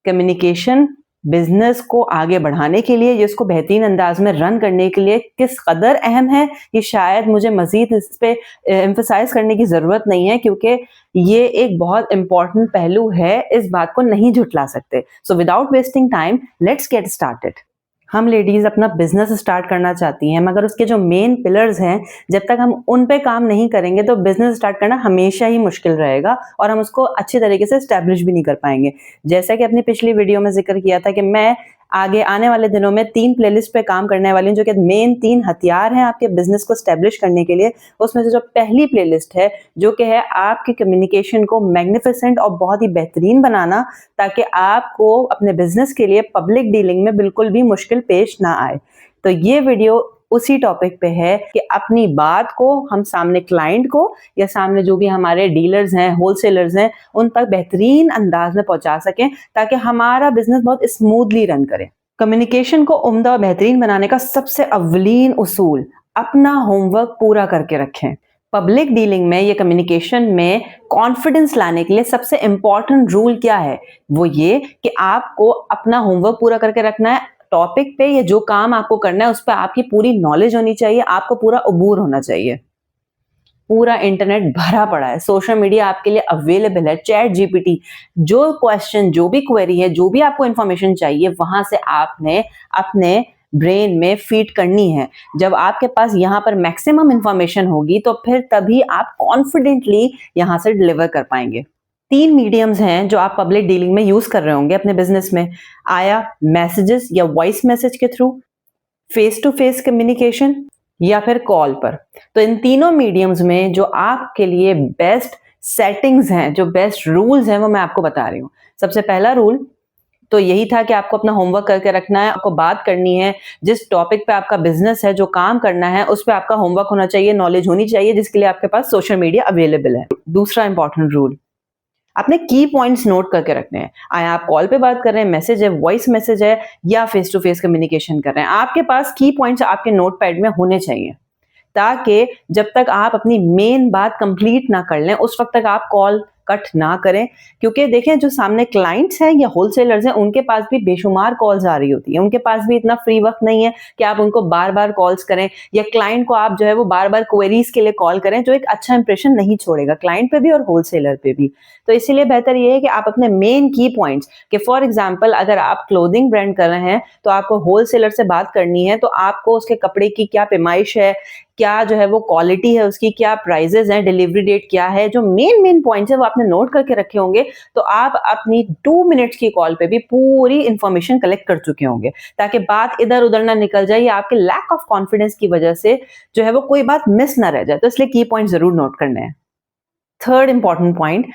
Communication business को आगे बढ़ाने के लिए, ये उसको बेहतरीन अंदाज में रन करने के लिए किस कदर अहम है, ये शायद मुझे मजीद इस पे एम्फसाइज करने की जरूरत नहीं है, क्योंकि ये एक बहुत इंपॉर्टेंट पहलू है, इस बात को नहीं झुठला सकते। So without wasting time, let's get started. हम लेडीज अपना बिजनेस स्टार्ट करना चाहती हैं, मगर उसके जो मेन पिलर्स हैं, जब तक हम उन पे काम नहीं करेंगे तो बिजनेस स्टार्ट करना हमेशा ही मुश्किल रहेगा और हम उसको अच्छी तरीके से एस्टेब्लिश भी नहीं कर पाएंगे। जैसा कि अपनी पिछली वीडियो में जिक्र किया था कि मैं आगे आने वाले दिनों में 3 प्लेलिस्ट पे काम करने वाली हूँ, जो कि मेन 3 हथियार हैं आपके बिजनेस को एस्टेब्लिश करने के लिए। उसमें से जो पहली प्लेलिस्ट है, जो कि है आपके कम्युनिकेशन को मैग्निफिसेंट और बहुत ही बेहतरीन बनाना, ताकि आपको अपने बिजनेस के लिए पब्लिक डीलिंग में बिल्कुल भी मुश्किल पेश ना आए। तो ये वीडियो उसी टॉपिक पे है कि अपनी बात को हम सामने क्लाइंट को या सामने जो भी हमारे डीलर्स हैं, होलसेलर्स हैं, उन तक बेहतरीन अंदाज में पहुंचा सकें, ताकि हमारा बिजनेस बहुत स्मूथली रन करे। कम्युनिकेशन को उम्दा और बेहतरीन बनाने का सबसे अव्वलीन उसूल, अपना होमवर्क पूरा करके रखें। पब्लिक डीलिंग में, ये कम्युनिकेशन में कॉन्फिडेंस लाने के लिए सबसे इंपॉर्टेंट रूल क्या है? वो ये कि आपको अपना होमवर्क पूरा करके रखना है। टॉपिक पे या जो काम आपको करना है उस पर आपकी पूरी नॉलेज होनी चाहिए, आपको पूरा अबूर होना चाहिए। पूरा इंटरनेट भरा पड़ा है, सोशल मीडिया आपके लिए अवेलेबल है, चैट जीपीटी, जो क्वेश्चन, जो भी क्वेरी है, जो भी आपको इंफॉर्मेशन चाहिए, वहां से आपने अपने ब्रेन में फीड करनी है। जब आपके पास यहाँ पर मैक्सिमम इंफॉर्मेशन होगी तो फिर तभी आप कॉन्फिडेंटली यहाँ से डिलीवर कर पाएंगे। 3 मीडियम्स हैं जो आप पब्लिक डीलिंग में यूज कर रहे होंगे अपने बिजनेस में। आया मैसेजेस या वॉइस मैसेज के through, face to face communication, या फिर कॉल पर। तो इन तीनों मीडियम्स में जो आपके लिए बेस्ट सेटिंग्स हैं, जो बेस्ट रूल्स हैं, वो मैं आपको बता रही हूँ। सबसे पहला रूल तो यही था कि आपको अपना होमवर्क करके रखना है, आपको बात करनी है, जिस टॉपिक पे आपका बिजनेस है, जो काम करना है, उस पे आपका होमवर्क होना चाहिए, नॉलेज होनी चाहिए, जिसके लिए आपके पास सोशल मीडिया अवेलेबल है। दूसरा इंपॉर्टेंट रूल, अपने की पॉइंट्स नोट करके रखने हैं। आया आप कॉल पे बात कर रहे हैं, मैसेज है, वॉइस मैसेज है, या फेस टू फेस कम्युनिकेशन कर रहे हैं, आपके पास की पॉइंट्स आपके नोट पैड में होने चाहिए, ताकि जब तक आप अपनी मेन बात कंप्लीट ना कर लें, उस वक्त तक आप कॉल कट ना करें। क्योंकि देखें, जो सामने क्लाइंट्स हैं या होलसेलर्स हैं, उनके पास भी बेशुमार कॉल्स आ रही होती है, उनके पास भी इतना फ्री वक्त नहीं है कि आप उनको बार बार कॉल्स करें, या क्लाइंट को आप जो है वो बार बार क्वेरीज के लिए कॉल करें, जो एक अच्छा इंप्रेशन नहीं छोड़ेगा क्लाइंट पे भी और होलसेलर पे भी। तो इसीलिए बेहतर ये है कि आप अपने मेन की पॉइंट्स के, फॉर एग्जाम्पल अगर आप क्लोथिंग ब्रांड कर रहे हैं तो आपको होलसेलर से बात करनी है, तो आपको उसके कपड़े की क्या पेमाइश है, क्या जो है वो क्वालिटी है उसकी, क्या प्राइजेस हैं, डिलीवरी डेट क्या है, जो मेन पॉइंट्स है वो आपने नोट करके रखे होंगे, तो आप अपनी 2 मिनट्स की कॉल पे भी पूरी इंफॉर्मेशन कलेक्ट कर चुके होंगे, ताकि बात इधर उधर ना निकल जाए, या आपके लैक ऑफ कॉन्फिडेंस की वजह से जो है वो कोई बात मिस ना रह जाए। तो इसलिए की पॉइंट जरूर नोट करने हैं। थर्ड इंपॉर्टेंट पॉइंट,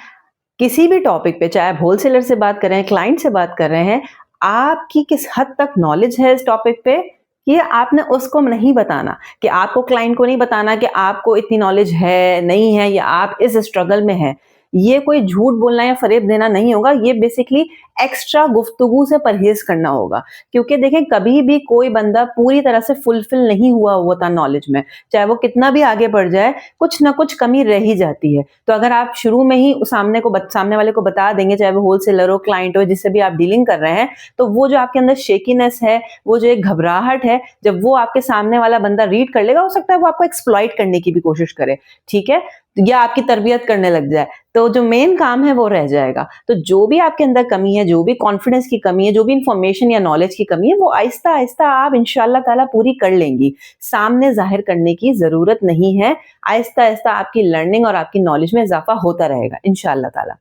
किसी भी टॉपिक पे, चाहे आप होलसेलर से बात कर रहे हैं, क्लाइंट से बात कर रहे हैं, आपकी किस हद तक नॉलेज है इस टॉपिक पे, ये आपने उसको नहीं बताना, कि आपको क्लाइंट को नहीं बताना कि आपको इतनी नॉलेज है, नहीं है, या आप इस स्ट्रगल में हैं। ये कोई झूठ बोलना या फरेब देना नहीं होगा, ये बेसिकली एक्स्ट्रा गुफ्तगू से परहेज करना होगा। क्योंकि देखें, कभी भी कोई बंदा पूरी तरह से फुलफिल नहीं हुआ होता नॉलेज में, चाहे वो कितना भी आगे बढ़ जाए, कुछ ना कुछ कमी रह ही जाती है। तो अगर आप शुरू में ही सामने वाले को बता देंगे, चाहे वो होलसेलर हो, क्लाइंट हो, जिससे भी आप डीलिंग कर रहे हैं, तो वो जो आपके अंदर शेकीनेस है, वो जो एक घबराहट है, जब वो आपके सामने वाला बंदा रीड कर लेगा, हो सकता है वो आपको एक्सप्लॉइट करने की भी कोशिश करे, ठीक है, या आपकी तरबियत करने लग जाए, तो जो मेन काम है वो रह जाएगा। तो जो भी आपके अंदर कमी है, जो भी कॉन्फिडेंस की कमी है, जो भी इंफॉर्मेशन या नॉलेज की कमी है, वो आहिस्ता आहिस्ता आप इंशाल्लाह ताला पूरी कर लेंगी। सामने जाहिर करने की जरूरत नहीं है, आहिस्ता आहिस्ता आपकी लर्निंग और आपकी नॉलेज में इजाफा होता रहेगा इंशाल्लाह ताला।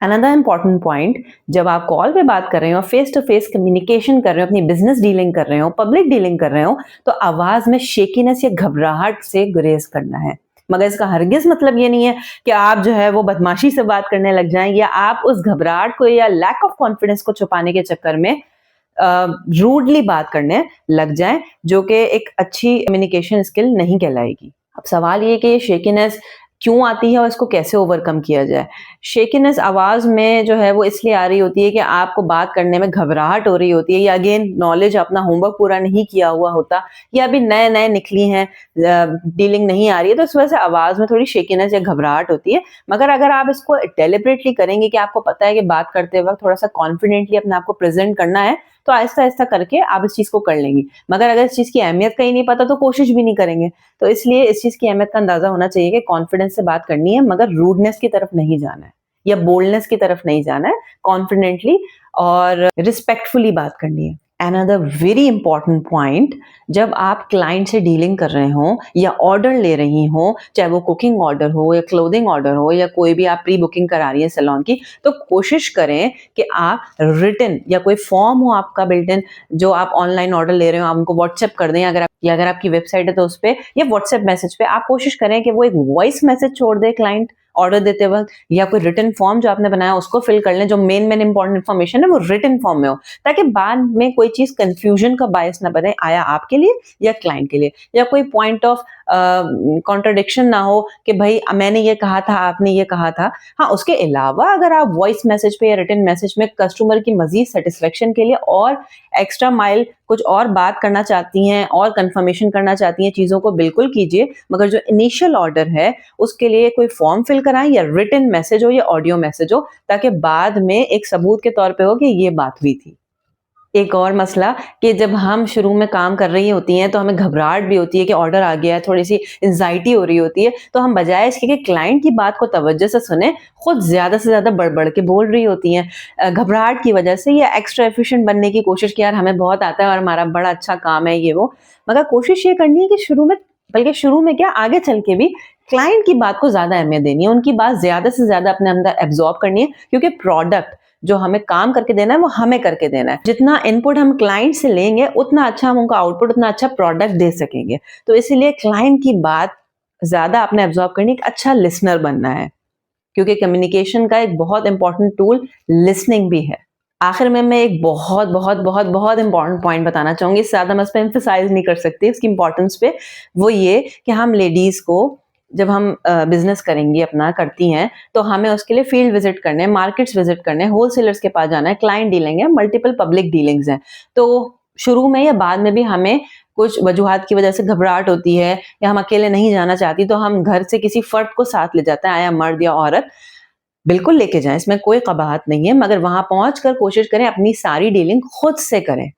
अनदर इंपॉर्टेंट पॉइंट, जब आप कॉल पे बात कर रहे हो, फेस टू फेस कम्युनिकेशन कर रहे हो, अपनी बिजनेस डीलिंग कर रहे हो, पब्लिक डीलिंग कर रहे हो, तो आवाज में शेकीनेस या घबराहट से गुरेज करना है। मगर इसका हरगिज मतलब ये नहीं है कि आप जो है वो बदमाशी से बात करने लग जाएं, या आप उस घबराहट को या लैक ऑफ कॉन्फिडेंस को छुपाने के चक्कर में रूडली बात करने लग जाएं, जो कि एक अच्छी कम्युनिकेशन स्किल नहीं कहलाएगी। अब सवाल ये कि ये शेकीनेस क्यों आती है और इसको कैसे ओवरकम किया जाए। शेकीनेस आवाज़ में जो है वो इसलिए आ रही होती है कि आपको बात करने में घबराहट हो रही होती है, या अगेन नॉलेज अपना होमवर्क पूरा नहीं किया हुआ होता, या अभी नए-नए निकली हैं, डीलिंग नहीं आ रही है, तो इस वजह से आवाज़ में थोड़ी शेकीनेस या घबराहट होती है। मगर अगर आप इसको डेलिबरेटली करेंगे कि आपको पता है कि बात करते वक़्त थोड़ा-सा कॉन्फिडेंटली अपने आप को प्रेज़ेंट करना है, तो आहिस्ता-आहिस्ता करके आप इस चीज़ को कर लेंगी। मगर अगर इस चीज़ की अहमियत का ही नहीं पता तो कोशिश भी नहीं करेंगे। तो इसलिए इस चीज़ की अहमियत का अंदाज़ा होना चाहिए कि कॉन्फिडेंस से बात करनी है, मगर रूडनेस की तरफ नहीं जाना है या बोल्डनेस की तरफ नहीं जाना है, कॉन्फिडेंटली और रिस्पेक्टफुली बात करनी है। अनदर वेरी इंपॉर्टेंट पॉइंट, जब आप क्लाइंट से डीलिंग कर रहे हो या ऑर्डर ले रही हो, चाहे वो कुकिंग ऑर्डर हो या क्लोथिंग ऑर्डर हो या कोई भी आप प्री बुकिंग करा रही है सैलून की, तो कोशिश करें कि आप रिटन या कोई फॉर्म हो आपका बिल्ट इन, जो आप ऑनलाइन ऑर्डर ले रहे हो आप उनको व्हाट्सएप कर दें, अगर आपकी वेबसाइट है तो उस पे, या व्हाट्सएप मैसेज पे आप कोशिश करें कि वो एक वॉइस मैसेज छोड़ दे क्लाइंट ऑर्डर देते वक्त, या कोई रिटन फॉर्म जो आपने बनाया उसको फिल कर लें, जो मेन इंपॉर्टेंट इन्फॉर्मेशन है वो रिटन फॉर्म में हो, ताकि बाद में कोई चीज कंफ्यूजन का बायस ना बने, आया आपके लिए या क्लाइंट के लिए, या कोई पॉइंट ऑफ कॉन्ट्रडिक्शन ना हो कि भाई मैंने ये कहा था आपने ये कहा था। हाँ, उसके अलावा अगर आप वॉइस मैसेज पे या रिटन मैसेज में कस्टमर की मजीद सेटिस्फेक्शन के लिए और एक्स्ट्रा माइल कुछ और बात करना चाहती हैं और कंफर्मेशन करना चाहती हैं चीज़ों को, बिल्कुल कीजिए, मगर जो इनिशियल ऑर्डर है उसके लिए कोई फॉर्म फिल कराएं या रिटन मैसेज हो या ऑडियो मैसेज हो, ताकि बाद में एक सबूत के तौर पे हो कि ये बात हुई थी। एक और मसला कि जब हम शुरू में काम कर रही होती हैं तो हमें घबराहट भी होती है कि ऑर्डर आ गया है, थोड़ी-सी एंग्ज़ायटी हो रही होती है, तो हम बजाय इसके कि क्लाइंट की बात को तवज्जो से सुनें, खुद ज़्यादा से ज़्यादा बढ़-बढ़ के बोल रही होती हैं। घबराहट की वजह से, या एक्स्ट्रा एफिशिएंट बनने की कोशिश कि यार हमें बहुत आता है और हमारा बड़ा अच्छा काम है ये वो। मगर कोशिश ये करनी है कि शुरू में क्या, आगे चल के भी क्लाइंट की बात को ज़्यादा अहमियत देनी है, उनकी बात ज़्यादा से ज़्यादा अपने अंदर एब्ज़ॉर्ब करनी है, क्योंकि प्रोडक्ट जो हमें काम करके देना है वो हमें करके देना है। जितना इनपुट हम क्लाइंट से लेंगे उतना अच्छा हम उनको आउटपुट, उतना अच्छा प्रोडक्ट दे सकेंगे। तो इसीलिए क्लाइंट की बात ज़्यादा आपने एब्ज़ॉर्ब करनी, एक अच्छा लिसनर बनना है, क्योंकि कम्युनिकेशन का एक बहुत इंपॉर्टेंट टूल लिसनिंग भी है। आखिर में मैं एक बहुत बहुत बहुत बहुत इंपॉर्टेंट पॉइंट बताना चाहूंगी, इससे ज़्यादा मैं इस पर एम्फसाइज नहीं कर सकती उसकी इंपॉर्टेंस पे। वो ये कि हम लेडीज़ को जब हम बिजनेस करेंगी, अपना करती हैं, तो हमें उसके लिए फील्ड विजिट करने हैं, मार्केट्स विजिट करने हैं, होलसेलर्स के पास जाना है, क्लाइंट डीलिंग है, मल्टीपल पब्लिक डीलिंग्स हैं। तो शुरू में या बाद में भी हमें कुछ वजूहात की वजह से घबराहट होती है, या हम अकेले नहीं जाना चाहती, तो हम घर से किसी फर्द को साथ ले जाते हैं, आया मर्द या औरत। बिल्कुल लेके जाएं, इसमें कोई कबाहत नहीं है, मगर वहां पहुंचकर कोशिश करें अपनी सारी डीलिंग खुद से करें।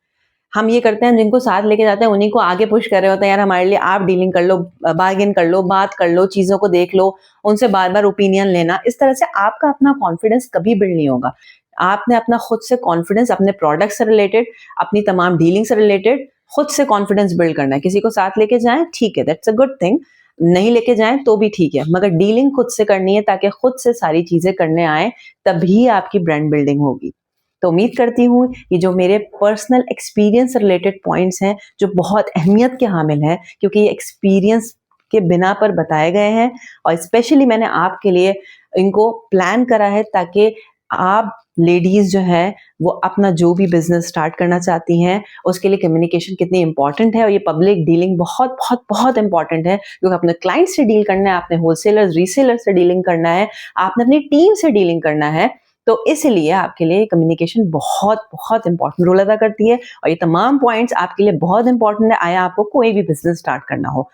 हम ये करते हैं, जिनको साथ लेके जाते हैं उन्हीं को आगे पुश कर रहे होते हैं, यार हमारे लिए आप डीलिंग कर लो, बार्गेन कर लो, बात कर लो, चीज़ों को देख लो, उनसे बार-बार ओपिनियन लेना। इस तरह से आपका अपना कॉन्फिडेंस कभी बिल्ड नहीं होगा। आपने अपना खुद से कॉन्फिडेंस अपने प्रोडक्ट से रिलेटेड, अपनी तमाम डीलिंग से रिलेटेड खुद से कॉन्फिडेंस बिल्ड करना है। किसी को साथ लेके जाएँ, ठीक है, दैट्स अ गुड थिंग। नहीं लेके जाएँ तो भी ठीक है, मगर डीलिंग खुद से करनी है, ताकि खुद से सारी चीज़ें करने आएँ, तभी आपकी ब्रांड बिल्डिंग होगी। तो उम्मीद करती हूँ ये जो मेरे पर्सनल एक्सपीरियंस रिलेटेड पॉइंट्स हैं, जो बहुत अहमियत के हामिल हैं, क्योंकि ये एक्सपीरियंस के बिना पर बताए गए हैं, और स्पेशली मैंने आपके लिए इनको प्लान करा है, ताकि आप लेडीज़ जो है वो अपना जो भी बिजनेस स्टार्ट करना चाहती हैं, उसके लिए कम्युनिकेशन कितनी इंपॉर्टेंट है, और ये पब्लिक डीलिंग बहुत बहुत बहुत इंपॉर्टेंट है, क्योंकि अपने क्लाइंट से डील करना है, आपने होलसेलर्स रीसेलर से डीलिंग करना है, आपने अपनी टीम से डीलिंग करना है। तो इसलिए आपके लिए कम्युनिकेशन बहुत बहुत इंपॉर्टेंट रोल अदा करती है, और ये तमाम पॉइंट्स आपके लिए बहुत इंपॉर्टेंट है, आया आपको कोई भी बिजनेस स्टार्ट करना हो।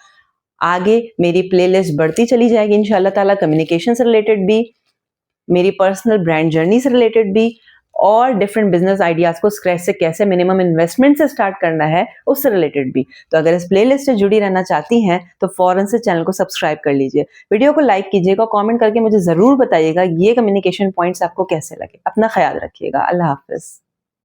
आगे मेरी प्लेलिस्ट बढ़ती चली जाएगी इंशाल्लाह ताला, कम्युनिकेशन से रिलेटेड भी, मेरी पर्सनल ब्रांड जर्नी से रिलेटेड भी, और डिफरेंट बिजनेस आइडियाज को स्क्रैच से कैसे मिनिमम इन्वेस्टमेंट से स्टार्ट करना है उससे रिलेटेड भी। तो अगर इस प्लेलिस्ट से जुड़ी रहना चाहती हैं तो फौरन से चैनल को सब्सक्राइब कर लीजिए, वीडियो को लाइक कीजिएगा, कमेंट करके मुझे जरूर बताइएगा ये कम्युनिकेशन पॉइंट्स आपको कैसे लगे। अपना ख्याल रखिएगा। अल्लाह हाफिज।